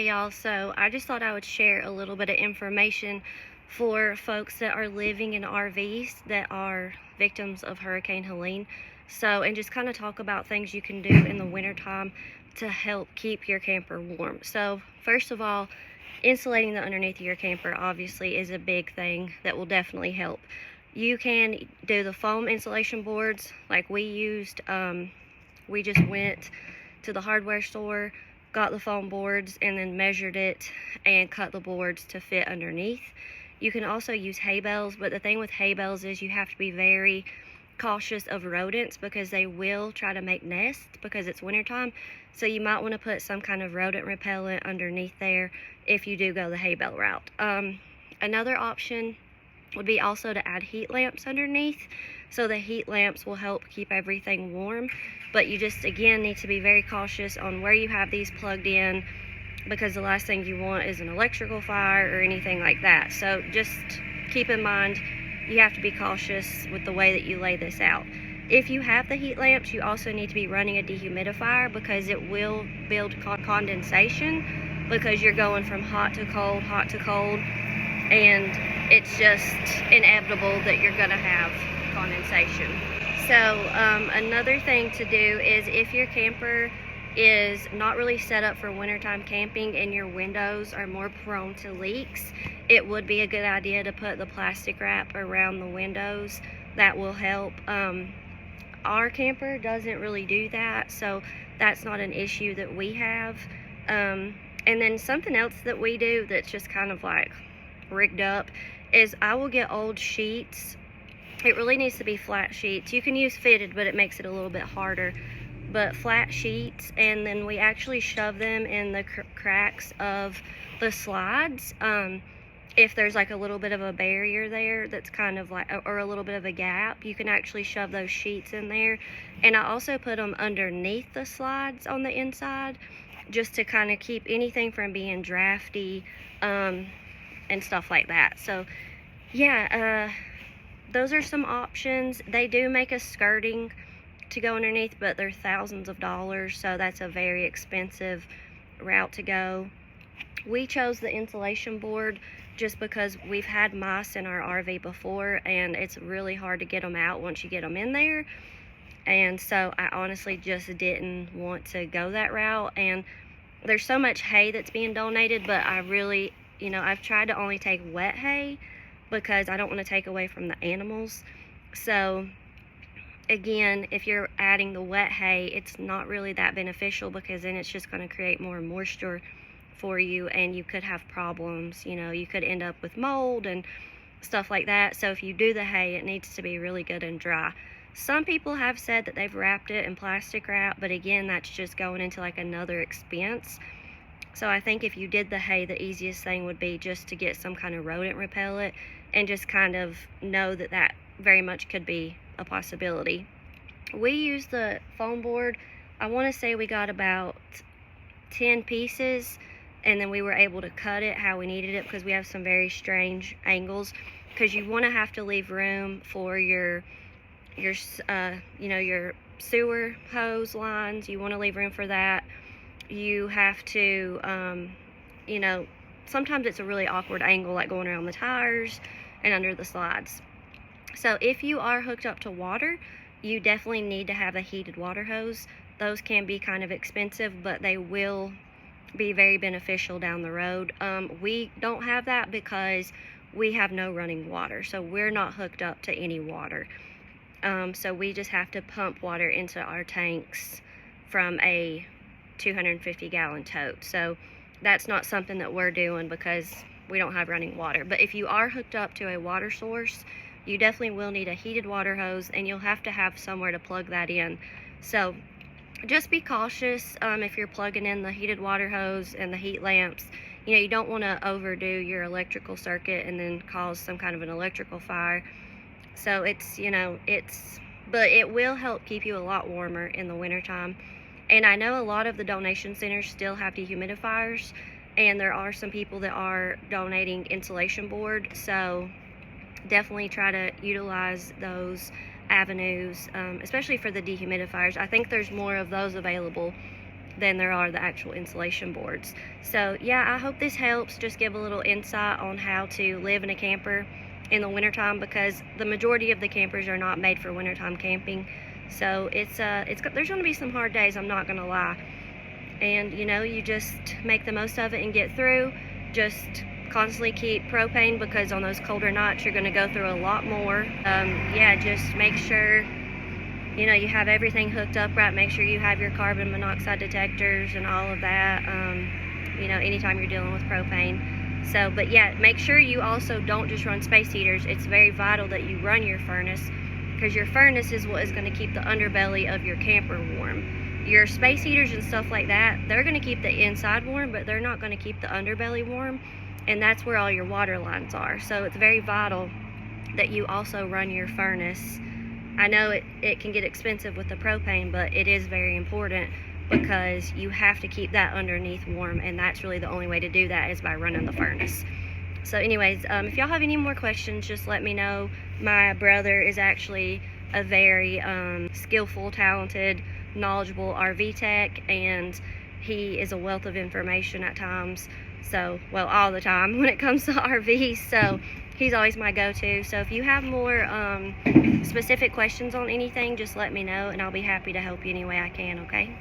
Hey y'all, so I just thought I would share a little bit of information for folks that are living in RVs that are victims of Hurricane Helene. And just kind of talk about things you can do in the wintertime to help keep your camper warm. So first of all, insulating the underneath of your camper obviously is a big thing that will definitely help. You can do the foam insulation boards like we used. We just went to the hardware store, got the foam boards, and then measured it and cut the boards to fit underneath. You can also use hay bales, but the thing with hay bales is you have to be very cautious of rodents because they will try to make nests because it's wintertime. So you might want to put some kind of rodent repellent underneath there if you do go the hay bale route. Another option would be also to add heat lamps underneath. So the heat lamps will help keep everything warm, but you just again need to be very cautious on where you have these plugged in because the last thing you want is an electrical fire or anything like that. So just keep in mind you have to be cautious with the way that you lay this out. If you have the heat lamps, you also need to be running a dehumidifier because it will build condensation because you're going from hot to cold, and it's just inevitable that you're going to have condensation. So another thing to do is if your camper is not really set up for wintertime camping and your windows are more prone to leaks, it would be a good idea to put the plastic wrap around the windows. That will help. Our camper doesn't really do that, so that's not an issue that we have. And then something else that we do that's just kind of like rigged up is I will get old sheets. It really needs to be flat sheets. You can use fitted, but it makes it a little bit harder. But flat sheets, and then we actually shove them in the cracks of the slides. If there's like a little bit of a barrier there that's kind of like, or a little bit of a gap, you can actually shove those sheets in there. And I also put them underneath the slides on the inside just to kind of keep anything from being drafty and stuff like that. So yeah, those are some options. They do make a skirting to go underneath, but they're thousands of dollars, so that's a very expensive route to go. We chose the insulation board just because we've had mice in our RV before and it's really hard to get them out once you get them in there, and so I honestly just didn't want to go that route. And there's so much hay that's being donated, but I really, I've tried to only take wet hay because I don't want to take away from the animals. So again, if you're adding the wet hay, it's not really that beneficial because then it's just going to create more moisture for you and you could have problems. You could end up with mold and stuff like that. So if you do the hay, it needs to be really good and dry. Some people have said that they've wrapped it in plastic wrap, but again, that's just going into like another expense. So I think if you did the hay, the easiest thing would be just to get some kind of rodent repellent and just kind of know that that very much could be a possibility. We use the foam board. I want to say we got about 10 pieces, and then we were able to cut it how we needed it because we have some very strange angles, because you want to have to leave room for your sewer hose lines. You want to leave room for that. You have to sometimes it's a really awkward angle, like going around the tires and under the slides. So if you are hooked up to water, you definitely need to have a heated water hose. Those can be kind of expensive, but they will be very beneficial down the road. We don't have that because we have no running water, so we're not hooked up to any water. So we just have to pump water into our tanks from a 250-gallon tote. So that's not something that we're doing because we don't have running water. But if you are hooked up to a water source, you definitely will need a heated water hose, and you'll have to have somewhere to plug that in. So just be cautious if you're plugging in the heated water hose and the heat lamps. You don't want to overdo your electrical circuit and then cause some kind of an electrical fire. So but it will help keep you a lot warmer in the wintertime. And I know a lot of the donation centers still have dehumidifiers, and there are some people that are donating insulation board. So definitely try to utilize those avenues, especially for the dehumidifiers. I think there's more of those available than there are the actual insulation boards. So yeah, I hope this helps just give a little insight on how to live in a camper in the wintertime, because the majority of the campers are not made for wintertime camping. So there's going to be some hard days, I'm not going to lie. And you know, you just make the most of it and get through. Just constantly keep propane, because on those colder nights you're going to go through a lot more. Yeah, just make sure you know you have everything hooked up right. Make sure you have your carbon monoxide detectors and all of that, you know, anytime you're dealing with propane. So, but yeah, make sure you also don't just run space heaters. It's very vital that you run your furnace, because your furnace is what is going to keep the underbelly of your camper warm. Your space heaters and stuff like that, they're going to keep the inside warm, but they're not going to keep the underbelly warm, and that's where all your water lines are. So it's very vital that you also run your furnace. I know it can get expensive with the propane, but it is very important, because you have to keep that underneath warm, and that's really the only way to do that is by running the furnace. So anyways, if y'all have any more questions, just let me know. My brother is actually a very skillful, talented, knowledgeable RV tech, and he is a wealth of information at times. So, well, all the time when it comes to RVs. So he's always my go-to. So if you have more specific questions on anything, just let me know, and I'll be happy to help you any way I can, okay?